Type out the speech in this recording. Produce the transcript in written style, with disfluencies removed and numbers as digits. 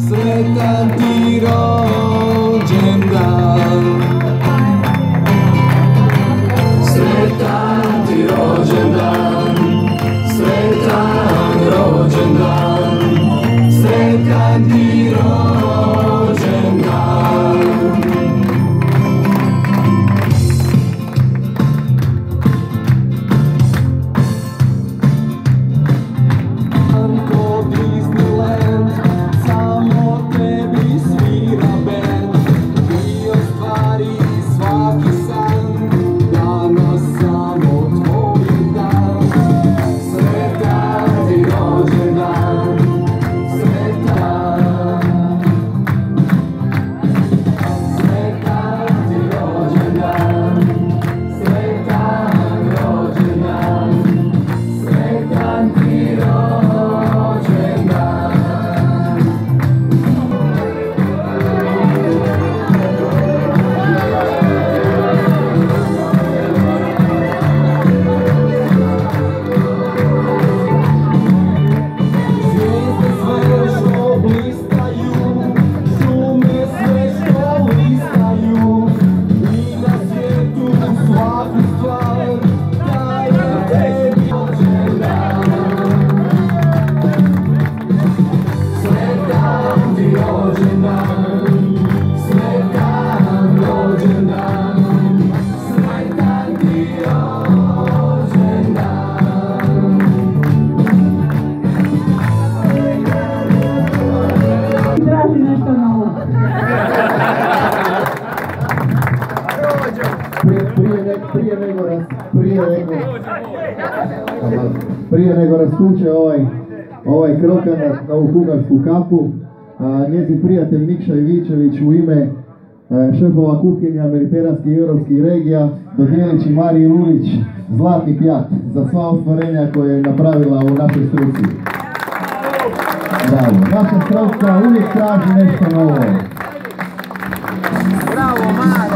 Sretan ti rođendan. Sretan ti rođendan, sretan rođendan, sretan ti rođendan. Prije nego rastuče ovaj krokan na ovu kugarsku kapu, njezin prijatelj Nikša Ivičević u ime šefova kuhinja mediteranskih i europskih regija dodijelit će Mariji Lulić zlatni pjat za sva ostvarenja koje je napravila u našoj struci. Bravo. Naša struka uvijek traži nešto novo. Bravo, Mara!